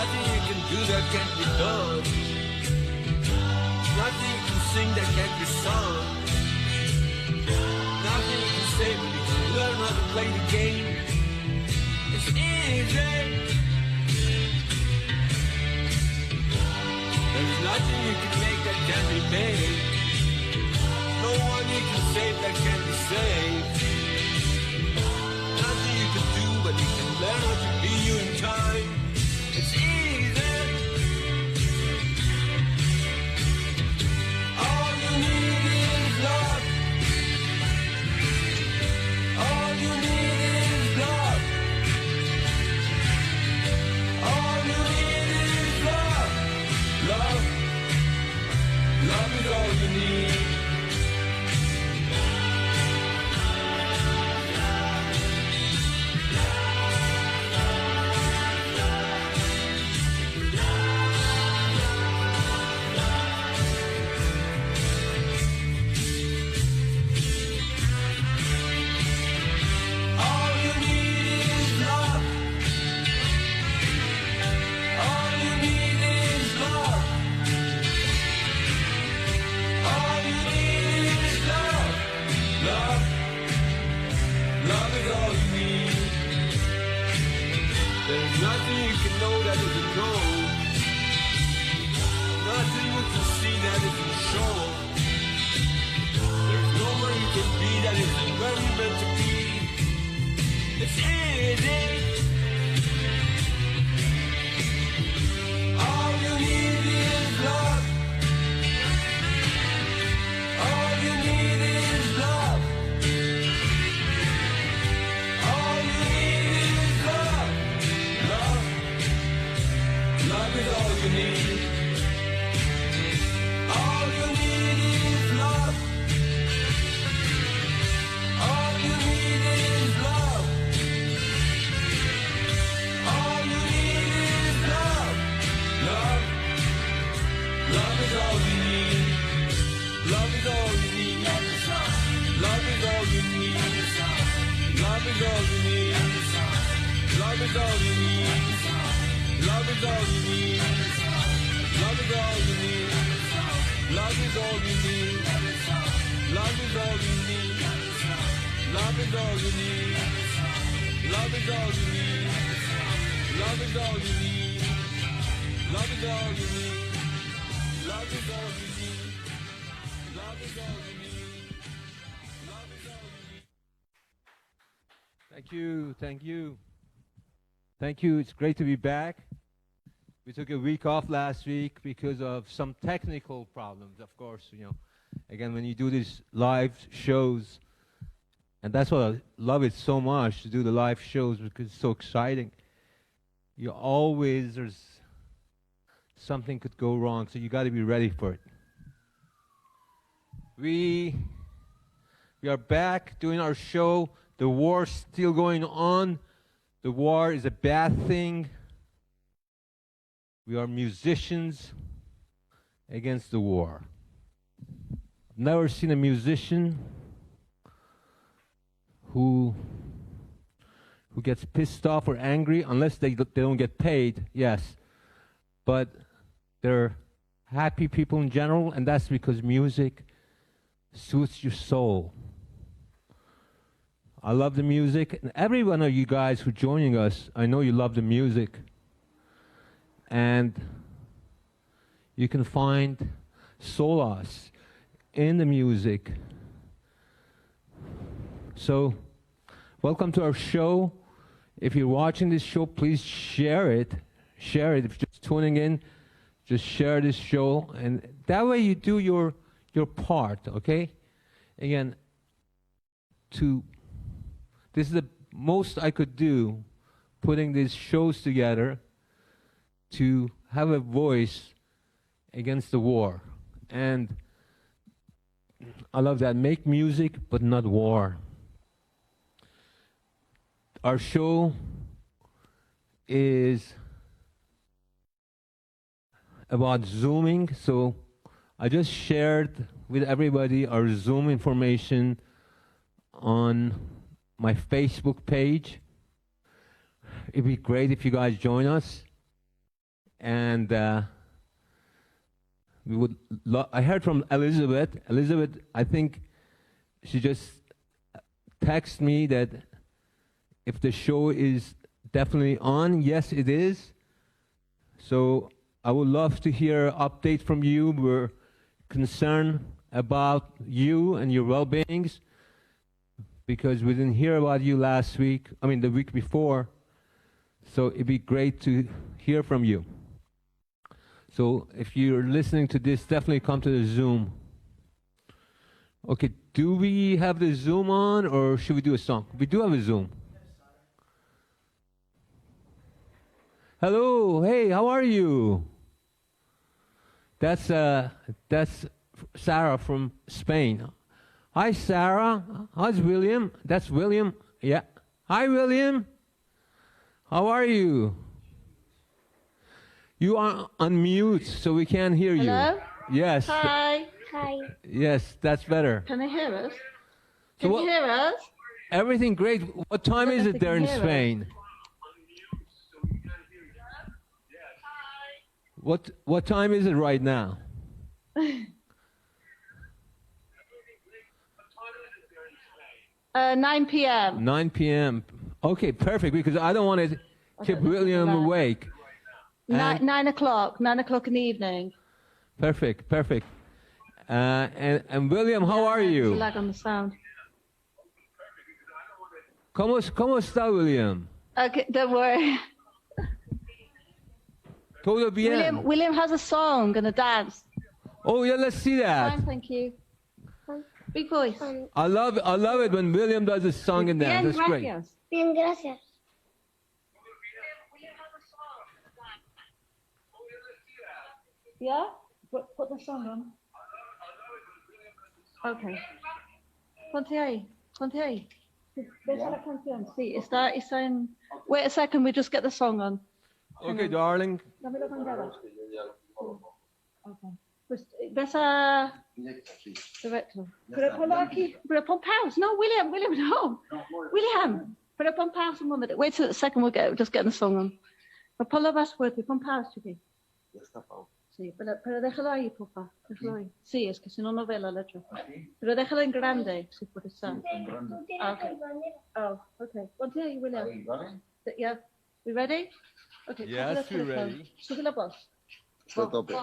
nothing you can do that can't be done. Nothing you can sing that can't be sung. Nothing you can say, but you can learn how to play the game. It's easy. There's nothing you can make that can't be made. No one you can save that can't be saved. Nothing you can do, but you can learn how to be you in time. It's easy. All you need is love. All you need is love. All you need is love. Love. Love is all you need. Nothing you can know that isn't known. Nothing you can see that isn't shown. There's nowhere you can be that isn't where you're meant to be. It's easy. All you need is love. All you need is love. All you need is love. Love. Love is all you need. All you need is love. All you need is love. All you need is love. Love. Love is all you need. Love is all you need. Love is all you need. Love is all you need. Love is all you need. Love is all you need. Love is all you need. Love is all you need. Love is all you need. Love is all you need. Love is all you need. Love is all you need. Love is all you need. Love is all you need. Love is all you need. Love is all you need. Thank you, thank you. Thank you, it's great to be back. We took a week off last week because of some technical problems, of course, you know. Again, when you do these live shows, and that's why I love it so much, to do the live shows, because it's so exciting. You always, there's something could go wrong, so you got to be ready for it. We are back doing our show. The war's still going on. The war is a bad thing. We are musicians against the war. I've never seen a musician who gets pissed off or angry, unless they don't get paid, yes. But they're happy people in general, and that's because music suits your soul. I love the music, and every one of you guys who are joining us, I know you love the music. And you can find solace in the music. So, welcome to our show. If you're watching this show, please share it. Share it. If you're just tuning in, just share this show. And that way you do your part, okay? Again, this is the most I could do, putting these shows together to have a voice against the war. And I love that. Make music, but not war. Our show is about Zooming, so I just shared with everybody our Zoom information on my Facebook page. It'd be great if you guys join us. And I heard from Elizabeth. Elizabeth, I think she just texted me that if the show is definitely on. Yes, it is. So I would love to hear an update from you. We're concerned about you and your well-beings because we didn't hear about you last week, the week before. So it'd be great to hear from you. So if you're listening to this, definitely come to the Zoom. Okay, do we have the Zoom on or should we do a song? We do have a Zoom. Hello, hey, how are you? That's Sarah from Spain. Hi, Sarah. How's William? That's William. Yeah. Hi, William. How are you? You are on mute, so we can't hear you. Hello? Yes. Hi. Hi. Yes, that's better. Can they hear us? So Can you hear us? Everything great. What time is it there in Spain? What time is it right now? 9 p.m. 9 p.m. Okay, perfect, because I don't want to keep William awake. 9 o'clock. 9 o'clock in the evening. Perfect, perfect. And William, how are you? There's a lag on the sound. ¿Cómo está, William? Okay, don't worry. Todo bien. William has a song and a dance. Oh yeah, let's see that. Fine, thank you. Big voice. I love it when William does a song and dance. That's great. Bien, gracias. Yeah? Put the song on. Okay. Ponte ahí. Ves a la canción. Sí, está en... Wait a second, we just get the song on. Okay, darling. Dame la bandera. Okay. Pues ves a... Director. Pero ponlo aquí. Pero pon pause. No, William, no. William. Pero pon pause un moment. Wait a second, we'll just get the song on. Pero ponlo más fuerte. Pon pause, chiqui. Ya está, Pau. Sí, pero déjalo ahí, papá. Déjalo ahí. Sí, es que si no, no ve la letra. Pero déjalo en grande, si puede ser. Okay. Oh, okay. Ponte ahí, William. Ahí, ¿vale? Yeah. We ready? Okay. Yes, we're ready. Sube la voz. A tope.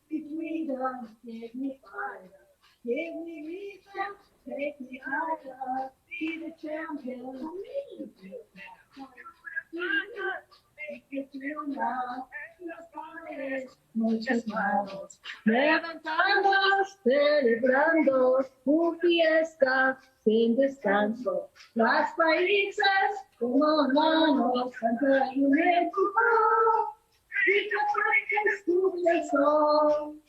Give me freedom, give me fire, give me reason, take me higher, be the champion. Make it real now, los colores, muchas manos, levantamos, celebrando tu fiesta sin descanso. Las países como hermanos cantan un equipo. Escucha el sol,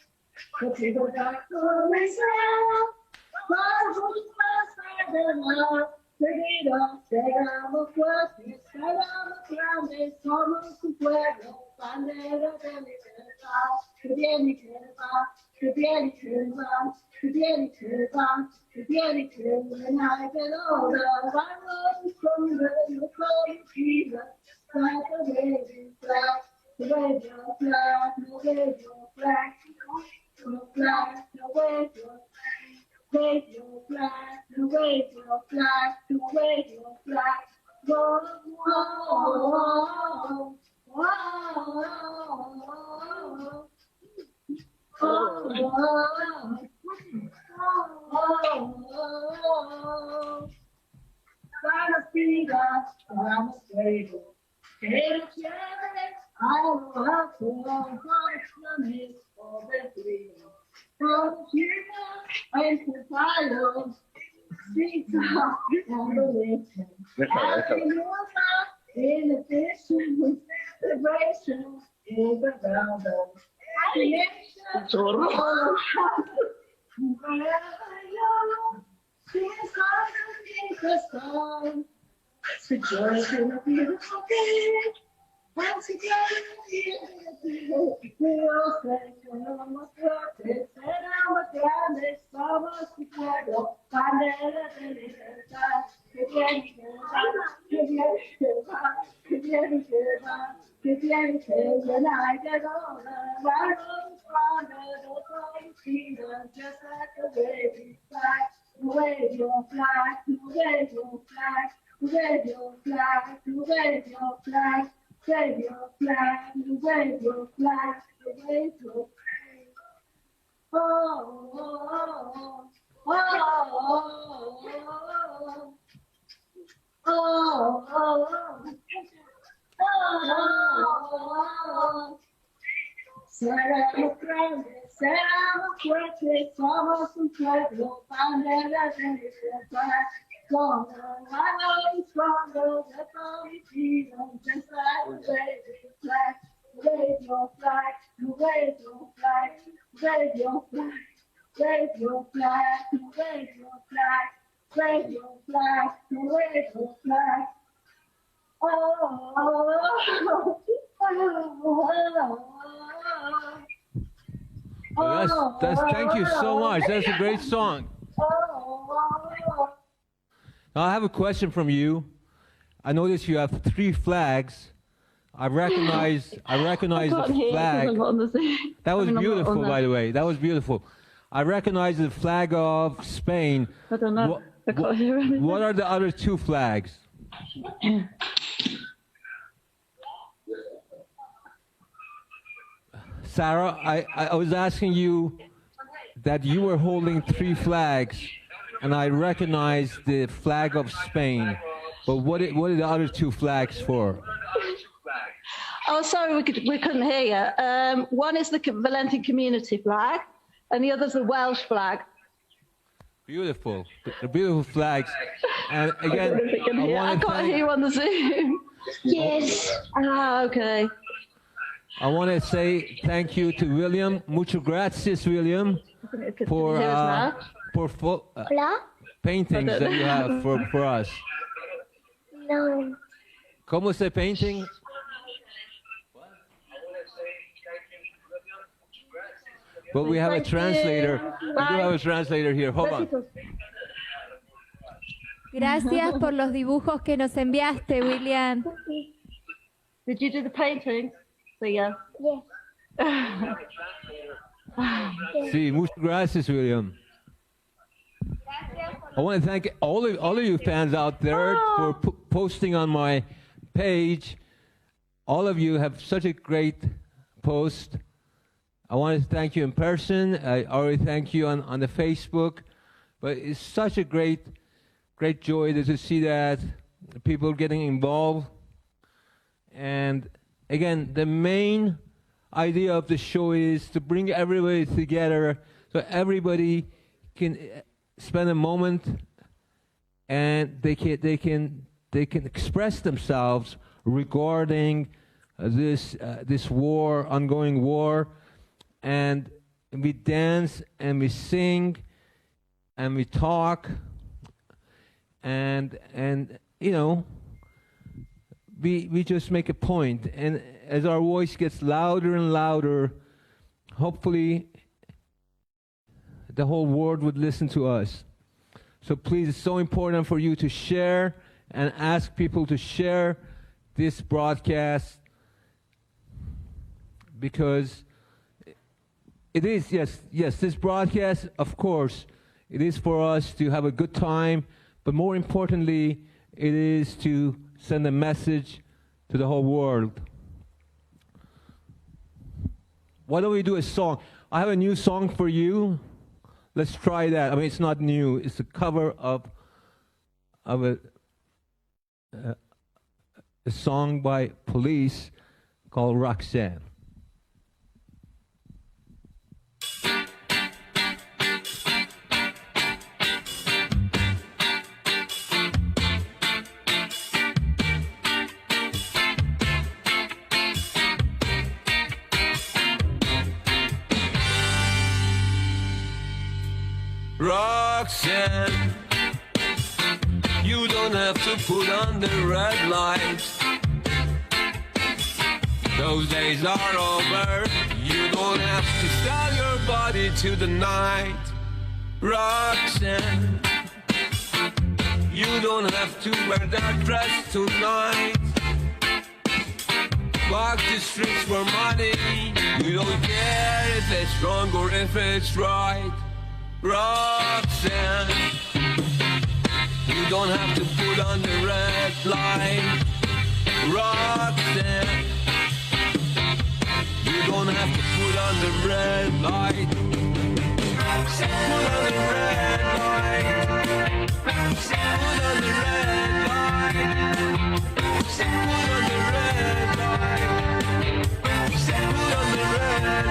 contigo ya comenzó, para juntos adelante, seguidos llegamos fuertes, escalamos grandes, somos un pueblo, bandera de libertad, que viene y que va, que viene y que va, que viene y que va, que viene y que va, y que logra, vamos con el colectivo, para poder entrar. The wave your flag, the wave your flag, the flag, the wave your flag, the wave your flag, the wave your flag. Whoa, whoa, whoa. Vamos, pigas, vamos, fuego. Quiero chévere. I will have to learn promise for the dream. From here and to follow, speak up and listen. Inhibition, vibration is around us. Creation, wherever you she's gonna keep us on. Rejoice in a beautiful day. Así que Dios sé que somos fuertes, seremos grandes, somos tu pueblo, bandera de libertad. Que viene que va, que viene que va, que viene que va, que viene que llena y que gonna. Our love is stronger, the sun is freedom, just like the way we fly. Wave your flag, wave your flag, wave your flag, wave your flag. Wave your flag, wave your flag, wave your flag. Oh, oh, oh, oh, oh. Seremos grandes, seremos fuertes, somos un pueblo, bandera de libertad. Stronger, I know you're stronger, that's all we see, just like the way we fly. Wave your flag, wave your flag, wave your flag, wave your flag, wave your flag, wave your flag, wave your flag. Oh, oh, Well, thank you so much. That's a great song. Now, I have a question from you. I notice you have 3 flags. I recognize the flag. That was beautiful, by the way. That was beautiful. I recognize the flag of Spain. I don't know. I can't hear anything. What are the other 2 flags? Sarah, I was asking you that you were holding 3 flags, and I recognized the flag of Spain. But what are the other 2 flags for? Oh, sorry, we couldn't hear you. One is the Valentin community flag, and the other's the Welsh flag. Beautiful. The beautiful flags. And again, I can't hear you on the Zoom. yes. Ah, okay. I want to say thank you to William. Muchas gracias, William, for paintings that you have for us. No. ¿Cómo se painting? But we have a translator. We do have a translator here. Hold on. Gracias por los dibujos que nos enviaste, William. Did you do the painting? So, yeah. Yes. Sí, muchas gracias, William. I want to thank all of you fans out there for posting on my page. All of you have such a great post. I want to thank you in person. I already thank you on the Facebook. But it's such a great joy to see that people getting involved. And again, the main idea of the show is to bring everybody together so everybody can spend a moment and they can express themselves regarding this war, ongoing war, and we dance and we sing and we talk and you know, we just make a point, and as our voice gets louder and louder, hopefully the whole world would listen to us. So please, it's so important for you to share and ask people to share this broadcast, because it is, yes, this broadcast, of course, it is for us to have a good time, but more importantly, it is to send a message to the whole world. Why don't we do a song? I have a new song for you. Let's try that. I mean, it's not new. It's a cover of a song by Police called Roxanne. Roxanne, you don't have to put on the red light. Those days are over. You don't have to sell your body to the night, Roxanne. You don't have to wear that dress tonight. Walk the streets for money. You don't care if it's wrong or if it's right, Roxanne. You don't have to put on the red light, Roxanne. You don't have to put on the red light. Put on the red light. Put on the red light. Put on the red light. Put on the red light. Put on the red light.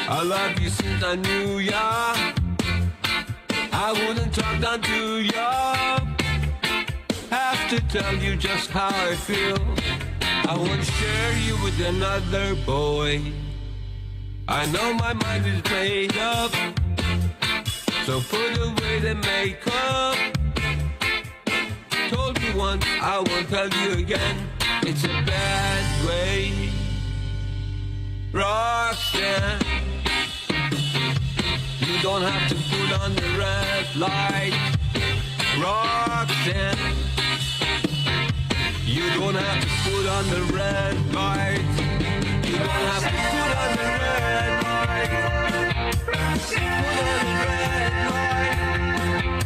I love you since I knew ya. I wouldn't talk down to ya. Have to tell you just how I feel. I won't share you with another boy. I know my mind is made up, so put away the makeup. Told you once, I won't tell you again. It's a bad way, Roxanne. You don't have to put on the red light, Roxanne. You don't have to put on the red light. You don't have to put on the red light. Put on the red light.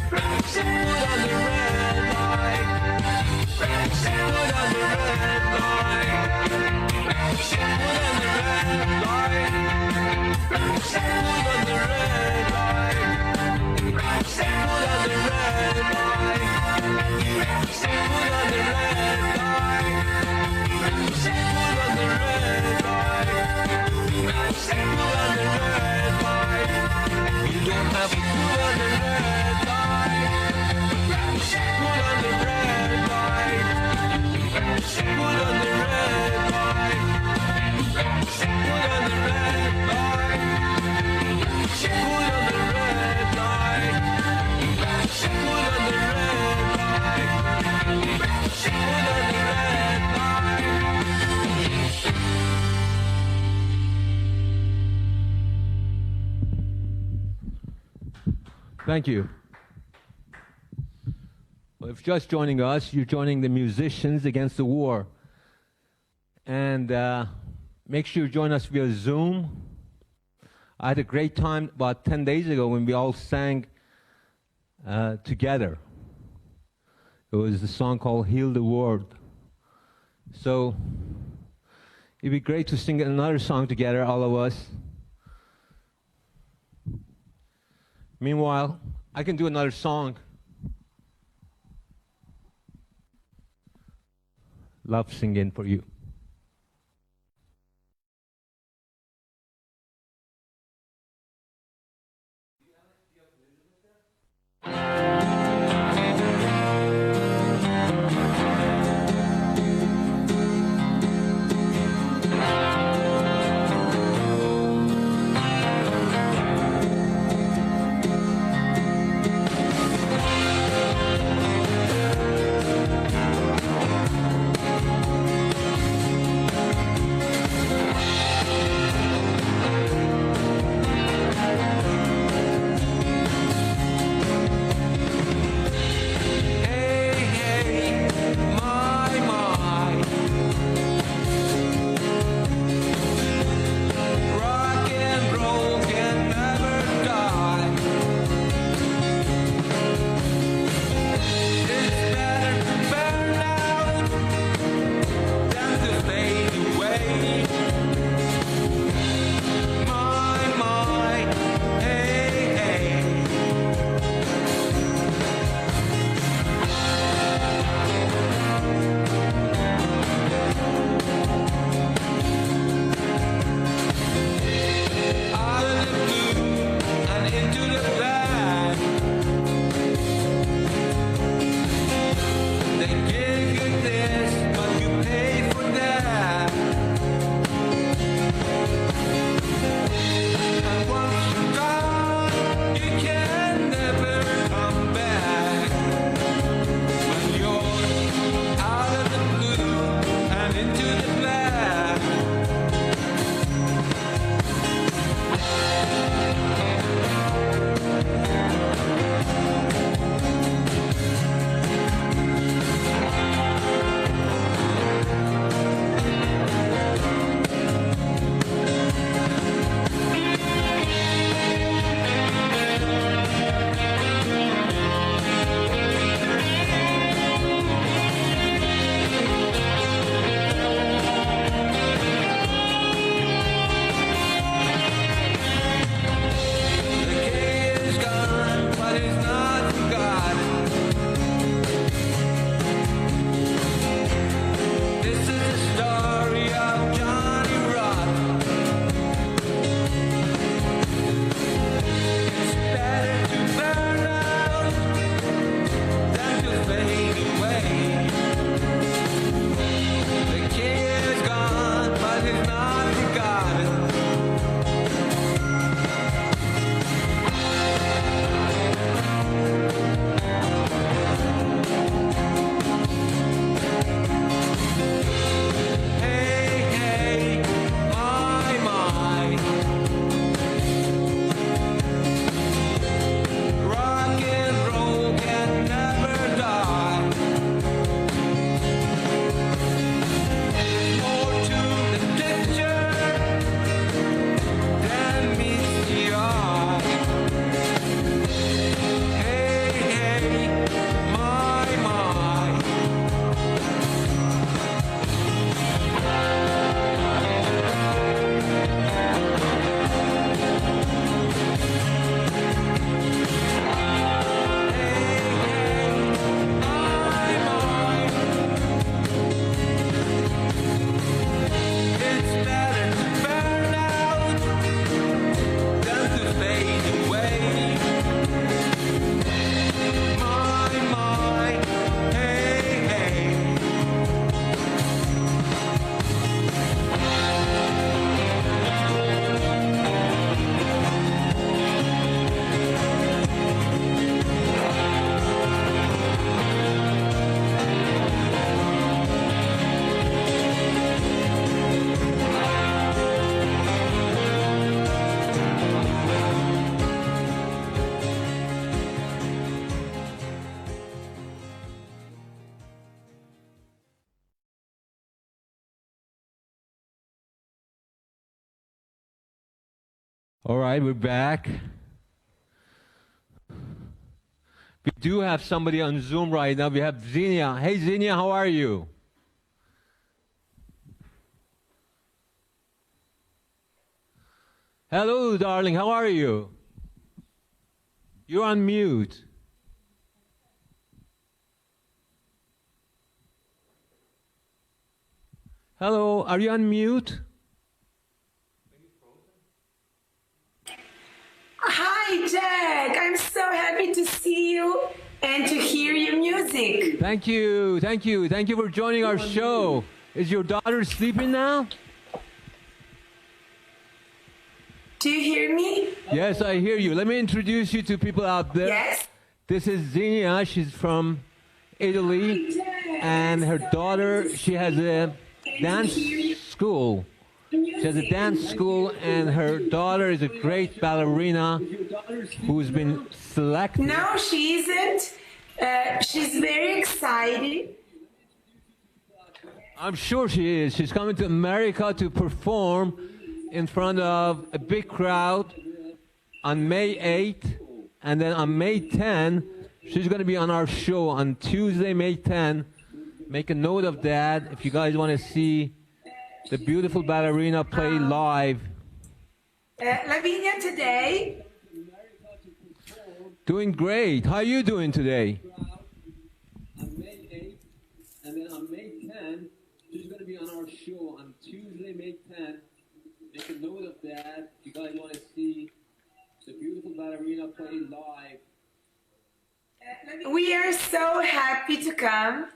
Put on the red light. Put on the red light. Put on the red light. Put on the red light. Put on the red light. Put on the red light. Put on the red light. Put on the red light. You don't have to put on the red light. Put on the red light. Put on the red light. Put on the red light. Put on the red light. Put on the red light. Put on the red light. Thank you. Well, if you're just joining us, you're joining the Musicians Against the War. And make sure you join us via Zoom. I had a great time about 10 days ago when we all sang together. It was a song called Heal the World. So it'd be great to sing another song together, all of us. Meanwhile, I can do another song. Love singing for you. All right, we're back. We do have somebody on Zoom right now. We have Xenia. Hey, Xenia, how are you? Hello, darling. How are you? You're on mute. Hello, are you on mute? Hi, Jack. I'm so happy to see you and to hear your music. Thank you, thank you, thank you for joining our show. Is your daughter sleeping now? Do you hear me? Yes, I hear you. Let me introduce you to people out there. Yes. This is Xenia. She's from Italy, Hi, Jack. and her daughter, she has a dance school. She has a dance school, and her daughter is a great ballerina who's been selected. No, she isn't. She's very excited. I'm sure she is. She's coming to America to perform in front of a big crowd on May 8th, and then on May 10, she's going to be on our show on Tuesday, May 10. Make a note of that if you guys want to see the beautiful ballerina play live. Lavinia today. Doing great. How are you doing today? On May 8th, and then on May 10th, she's going to be on our show on Tuesday, May 10th. Make a note of that if you guys want to see the beautiful ballerina play live. We are so happy to come.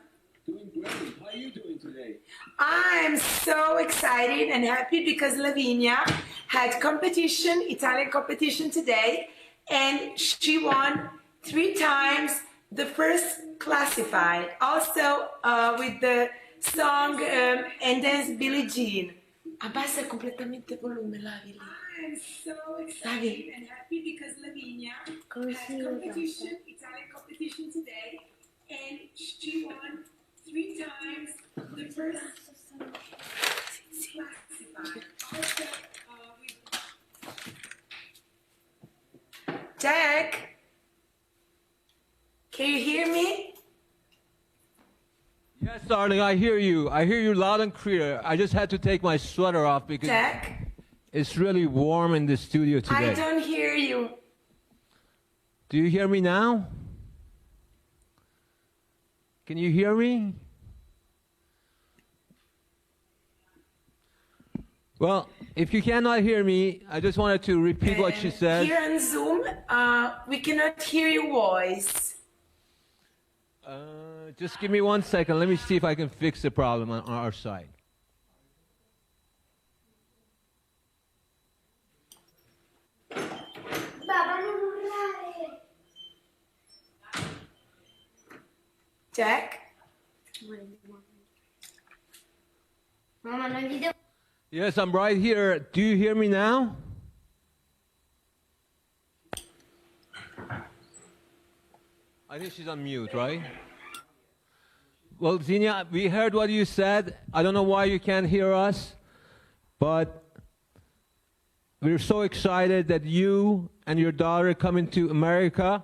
Doing great. How are you doing today? I'm so excited and happy because Lavinia had competition, Italian competition today, and she won 3 times the first classified. Also with the song and dance Billie Jean. Abbassa completamente volume, Lavi. I'm so excited and happy because Lavinia had competition, Italian competition today, and she won 3 times the first classified. Also with Jack, can you hear me? Yes, darling, I hear you. I hear you loud and clear. I just had to take my sweater off because Jack, it's really warm in the studio today. I don't hear you. Do you hear me now? Can you hear me? Well, if you cannot hear me, I just wanted to repeat what she said. Here on Zoom, we cannot hear your voice. Just give me 1 second. Let me see if I can fix the problem on our side. Jack? Mamma, non gli devo... Yes, I'm right here. Do you hear me now? I think she's on mute, right? Well, Xenia, we heard what you said. I don't know why you can't hear us, but we're so excited that you and your daughter coming to America,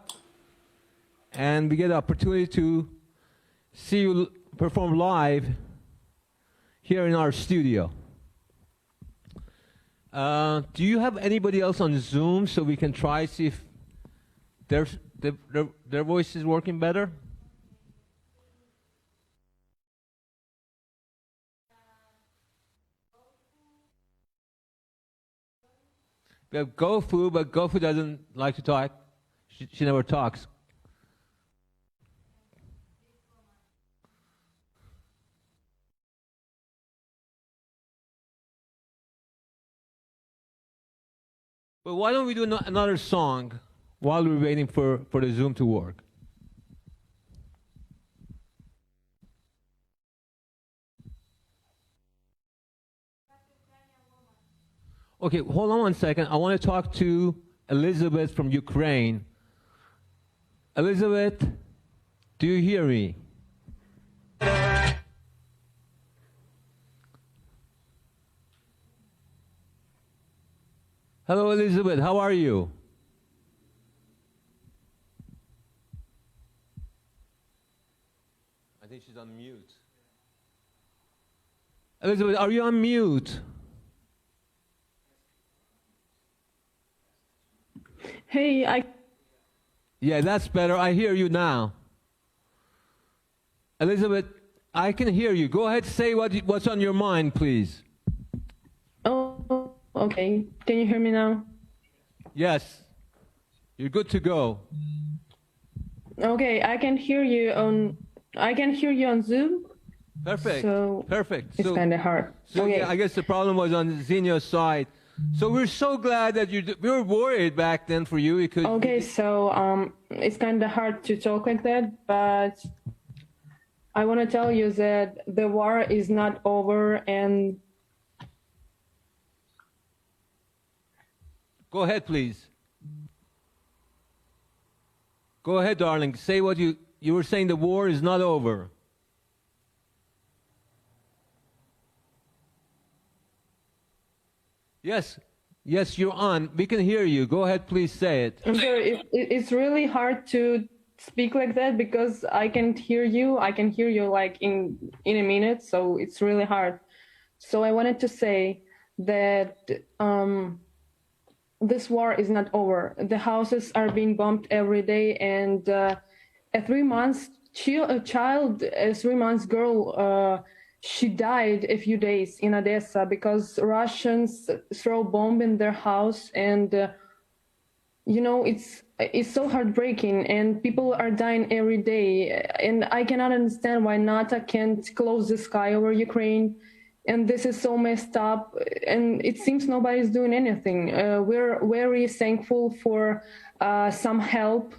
and we get the opportunity to see you perform live here in our studio. Do you have anybody else on Zoom so we can try see if their voice is working better? We have Gofu, but Gofu doesn't like to talk. She never talks. But why don't we do another song while we're waiting for the Zoom to work? Okay, hold on 1 second. I want to talk to Elizabeth from Ukraine. Elizabeth, do you hear me? Hello, Elizabeth. How are you? I think she's on mute. Elizabeth, are you on mute? Hey, Yeah, that's better. I hear you now. Elizabeth, I can hear you. Go ahead, say what's on your mind, please. oh, okay. Can you hear me now? Yes, you're good to go. Okay, I can hear you on Zoom. Perfect. So Perfect. it's kind of hard. So Okay. yeah, I guess the problem was on Xenia's side. So we're so glad that we were worried back then for you because Okay, so it's kind of hard to talk like that, but I want to tell you that the war is not over, and Go ahead, please. Go ahead, darling. Say what you were saying. The war is not over. Yes, yes, you're on. We can hear you. Go ahead, please say it. I'm sorry, it's really hard to speak like that because I can't hear you. I can hear you like in a minute, so it's really hard. So I wanted to say that this war is not over. The houses are being bombed every day, and a 3 months child, a 3 months girl, she died a few days in Odessa because Russians throw bomb in their house, and you know, it's so heartbreaking, and people are dying every day, and I cannot understand why NATO can't close the sky over Ukraine. And this is so messed up, and it seems nobody's doing anything. We're very thankful for some help,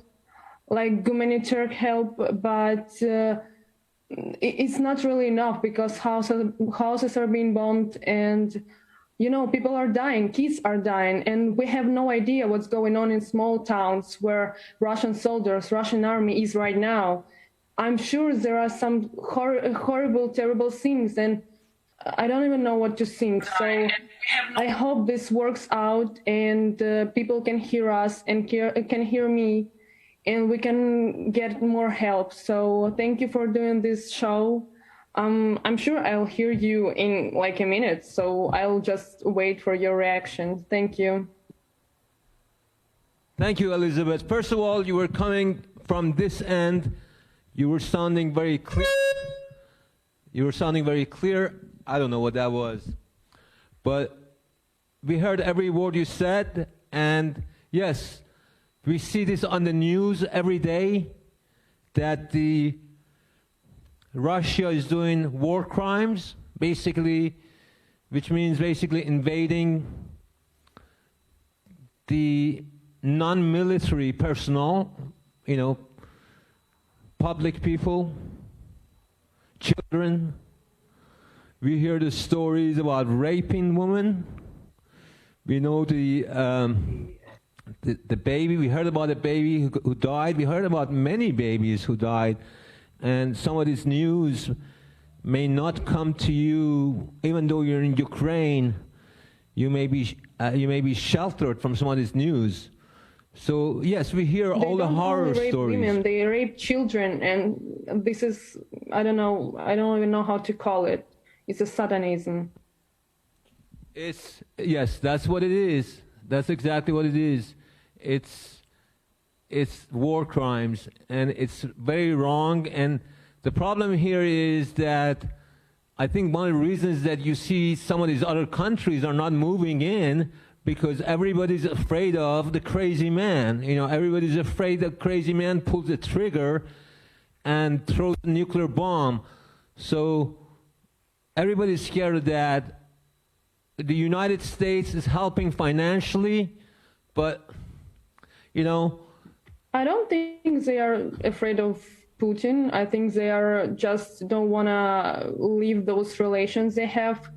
like humanitarian help, but it's not really enough because houses are being bombed, and you know, people are dying, kids are dying, and we have no idea what's going on in small towns where Russian soldiers, Russian army is right now. I'm sure there are some horrible, terrible things, and I don't even know what to think. So I hope this works out, and people can hear us and can hear me, and we can get more help. So thank you for doing this show. I'm sure I'll hear you in like a minute, so I'll just wait for your reaction. Thank you. Thank you, Elizabeth. First of all, you were coming from this end. You were sounding very clear. You were sounding very clear. I don't know what that was. But we heard every word you said. And yes, we see this on the news every day, that Russia is doing war crimes, basically, which means basically invading the non-military personnel, you know, public people, children. We hear the stories about raping women. We know the baby. We heard about a baby who died. We heard about many babies who died. And some of this news may not come to you, even though you're in Ukraine. You may be sheltered from some of this news. So yes, we hear all the horror rape stories. Women, they rape children, and this is, I don't know, I don't even know how to call it. It's a satanism. Yes, that's what it is. That's exactly what it is. It's war crimes, and it's very wrong. And the problem here is that I think one of the reasons that you see some of these other countries are not moving in, because everybody's afraid of the crazy man. You know, everybody's afraid the crazy man pulls the trigger and throws a nuclear bomb. So everybody's scared of that. The United States is helping financially, but, you know, I don't think they are afraid of Putin. I think they are just don't want to leave those relations they have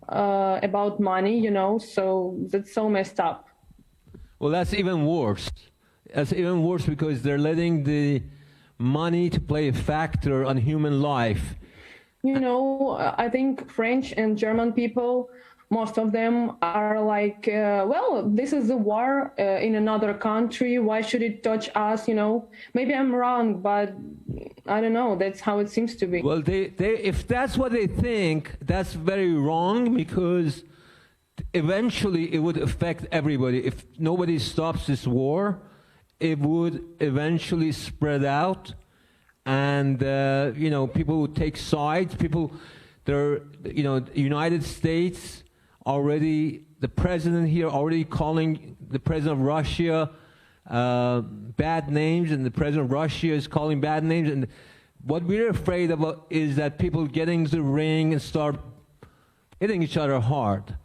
about money, you know, so that's so messed up. Well, that's even worse. That's even worse because they're letting the money to play a factor on human life. You know, I think French and German people most of them are like, well, this is a war in another country. Why should it touch us? You know, maybe I'm wrong, but I don't know. That's how it seems to be. Well, if that's what they think, that's very wrong, because eventually it would affect everybody. If nobody stops this war, it would eventually spread out, and you know, people would take sides. People, you know, the United States already, the president here already calling the president of Russia bad names, and the president of Russia is calling bad names. And what we're afraid of is that people get into the ring and start hitting each other hard.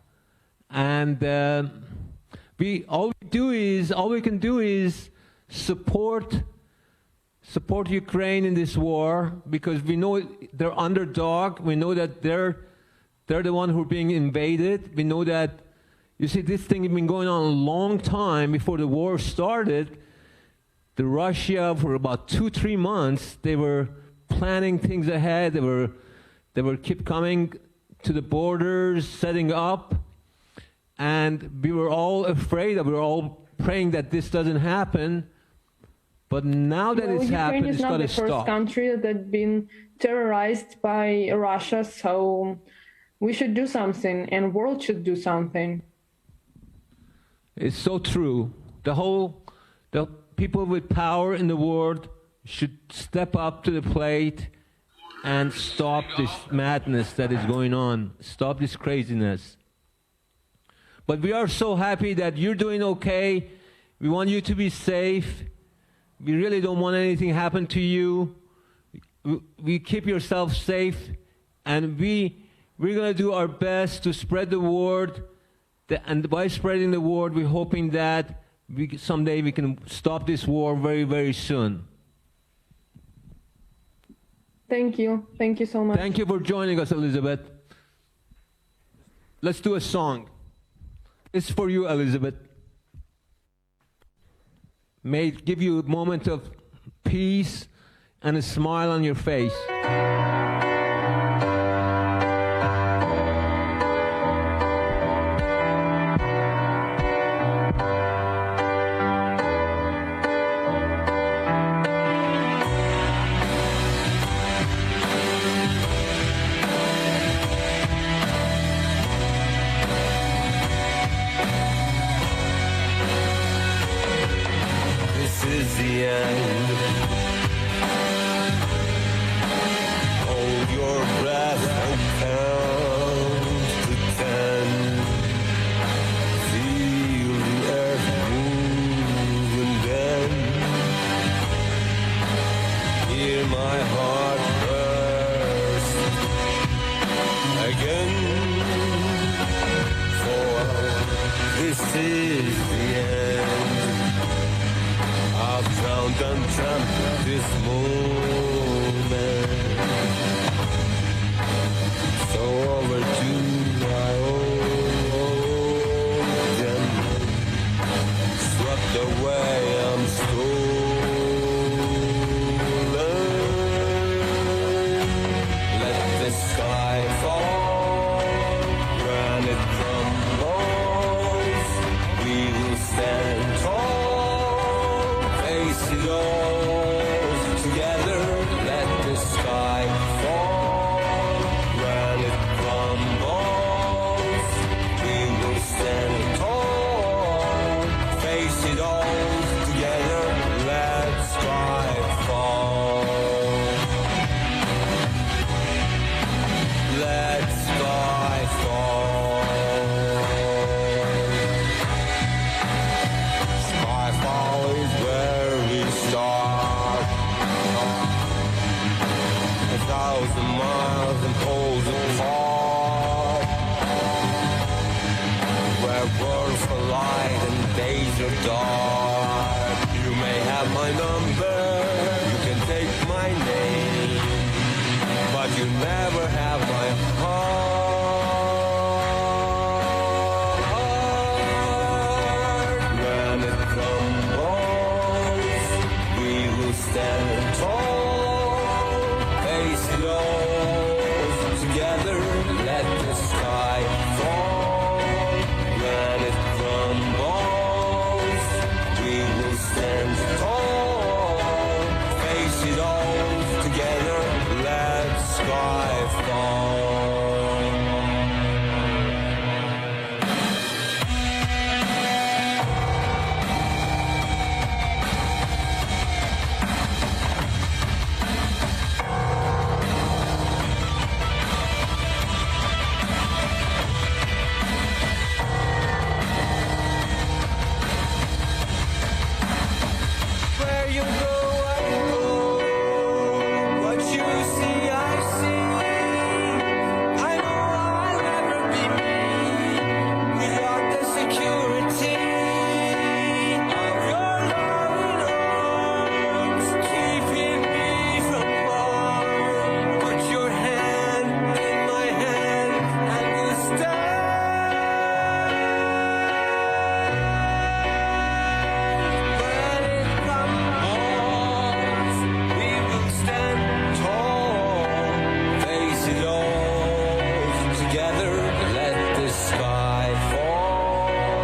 And all we can do is support Ukraine in this war, because we know they're underdog. We know that they're the one who are being invaded. We know that, you see, this thing had been going on a long time before the war started. The Russia, for about 2-3 months, they were planning things ahead. They were keep coming to the borders, setting up, and we were all afraid. We were all praying that this doesn't happen. But now that it's happened, it's got to stop. Ukraine is not the first country that's been terrorized by Russia, so we should do something, and world should do something. It's so true. The people with power in the world should step up to the plate and stop this madness that is going on. Stop this craziness. But we are so happy that you're doing okay. We want you to be safe. We really don't want anything to happen to you. We keep yourself safe, and we're going to do our best to spread the word. And by spreading the word, we're hoping that someday we can stop this war very, very soon. Thank you. Thank you so much. Thank you for joining us, Elizabeth. Let's do a song. It's for you, Elizabeth. May it give you a moment of peace and a smile on your face. This is the end. Hold your breath and count to 10. Feel the earth move, and then hear my heart burst again. For this is the end. I've drowned and tramped this moment, so overdue I owe them. Swept away, I'm stolen. Let the sky fall, granite crumbles, we will stand tall. Face it all together. Where you go, I go. What you see, I see. I know I'll never be me without the security of your loving arms, keeping me from harm. Put your hand in my hand, and we'll stand. When it comes, we will stand tall, face it all together. Let the sky fall.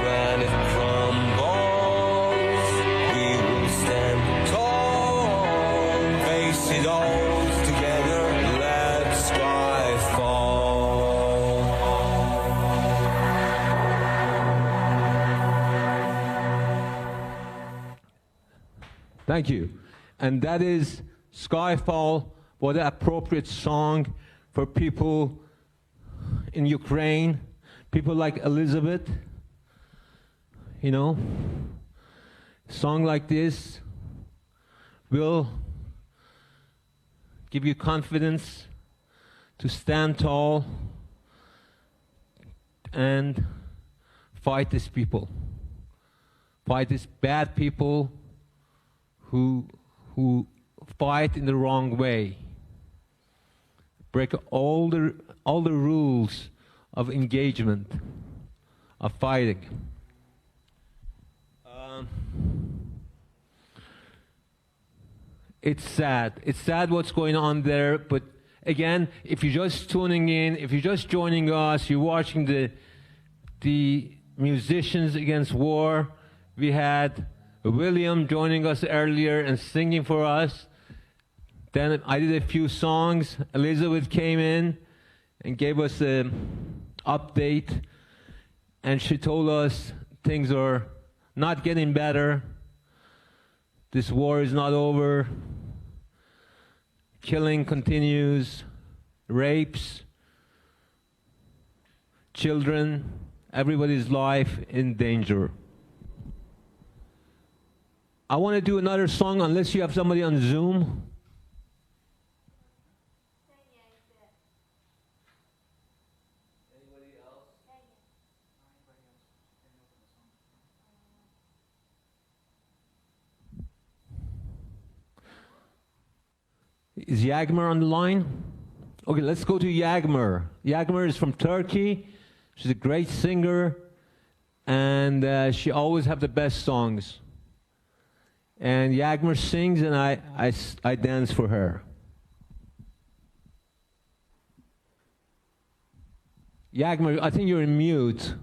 When it crumbles, we will stand tall, face it all together. Let the sky fall. Thank you. And that is Skyfall, what an appropriate song for people in Ukraine, people like Elizabeth. You know, song like this will give you confidence to stand tall and fight these people. Fight these bad people who fight in the wrong way, break all the rules of engagement, of fighting. It's sad. It's sad what's going on there, but again, if you're just tuning in, if you're just joining us, you're watching the Musicians Against War. We had William joining us earlier and singing for us. Then I did a few songs. Elizabeth came in and gave us an update, and she told us things are not getting better. This war is not over. Killing continues, rapes, children, everybody's life in danger. I want to do another song unless you have somebody on Zoom. Anybody else? Is Yagmur on the line? Okay, let's go to Yagmur. Yagmur is from Turkey. She's a great singer, and she always have the best songs. And Yagmur sings, and I dance for her. Yagmur, I think you're in mute.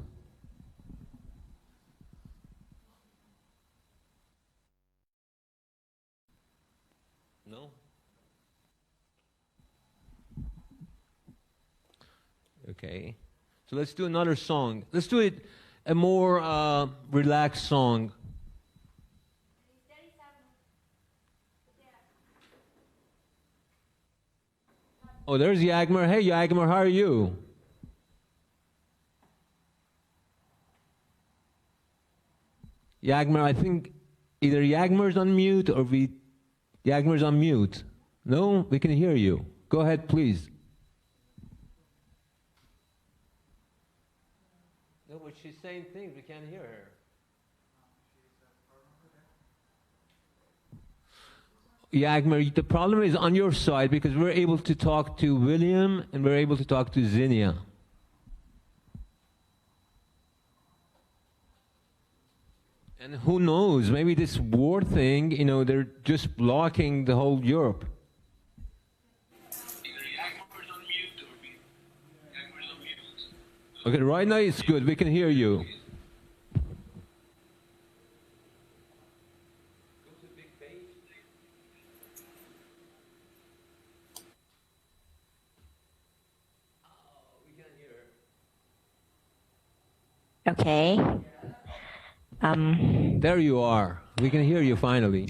No? Okay. So let's do another song. Let's do it a more relaxed song. Oh, there's Yagmur. Hey, Yagmur, how are you? Yagmur, I think either Yagmur's on mute or Yagmur's on mute. No, we can hear you. Go ahead, please. No, but she's saying things. We can't hear her. Yagmur, the problem is on your side because we're able to talk to William and we're able to talk to Zinnia. And who knows, maybe this war thing, you know, they're just blocking the whole Europe. Okay, right now it's good. We can hear you. Okay. There you are. We can hear you finally.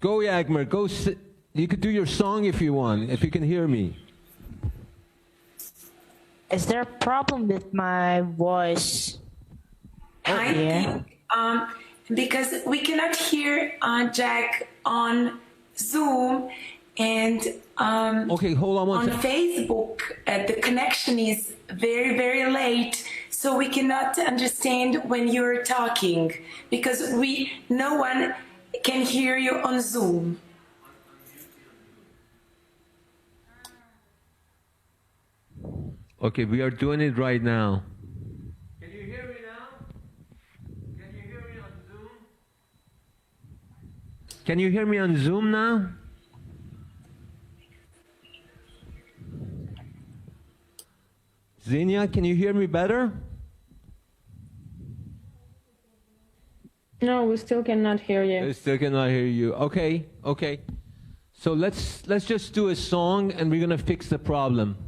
Go, Yagmer. Go. You could do your song if you want, if you can hear me. Is there a problem with my voice? I think because we cannot hear Jack on Zoom and okay, hold on one on Facebook. The connection is very, very late, so we cannot understand when you're talking because no one can hear you on Zoom. Okay, we are doing it right now. Can you hear me now? Can you hear me on Zoom? Can you hear me on Zoom now? Xenia, can you hear me better? No, we still cannot hear you. I still cannot hear you. Okay, okay. So let's just do a song and we're gonna fix the problem.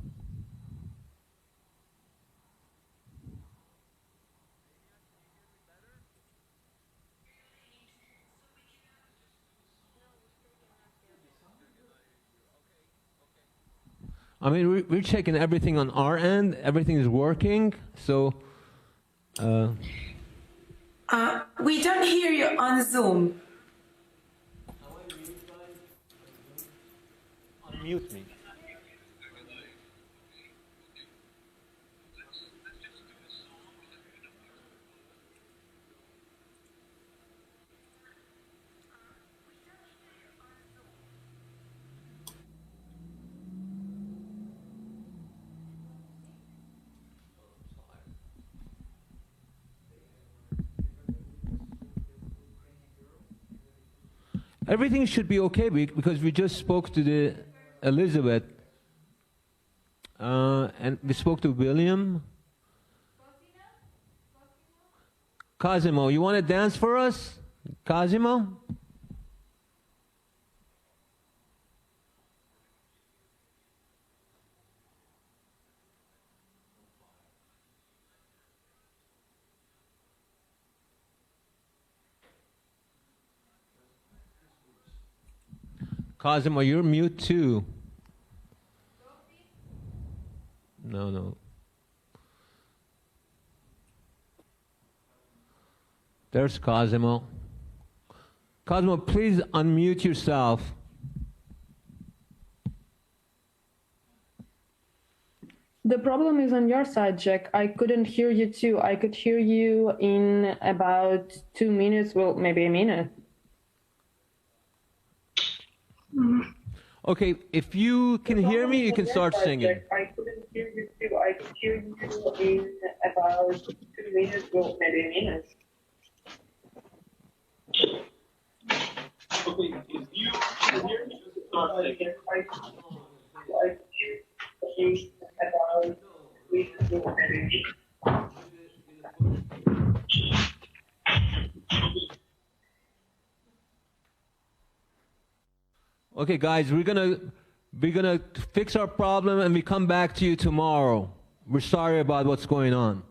I mean, we're checking everything on our end. Everything is working. So, we don't hear you on Zoom. Unmute me. Everything should be okay because we just spoke to the Elizabeth and we spoke to William. Cosimo, you want to dance for us? Cosimo? Cosimo, you're mute too. No. There's Cosimo. Cosimo, please unmute yourself. The problem is on your side, Jack. I couldn't hear you too. I could hear you in about 2 minutes, well, maybe a minute. Okay, if you can hear me, you can start singing. I couldn't hear you too. I could hear you in about 2 minutes, well, maybe a minute. Okay, if you can hear me, you can start singing. I could hear you about 2 minutes, well, maybe a minute. Okay, guys, we're gonna fix our problem and we come back to you tomorrow. We're sorry about what's going on.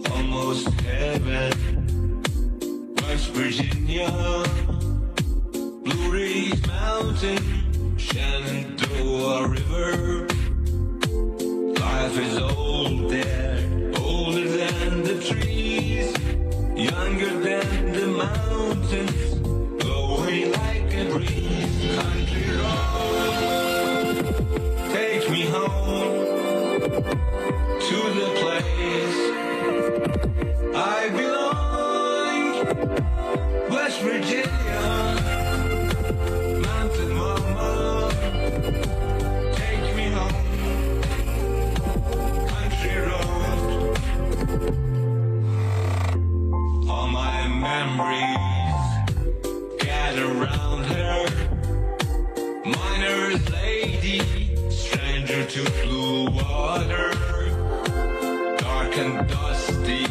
Almost heaven, West Virginia, Blue Ridge Mountain, Shenandoah River. Life is old there, older than the trees, younger than the mountains, blowing like a breeze. Country road, take me home to the place I belong, West Virginia, Mountain Mama, take me home, country road. All my and dusty.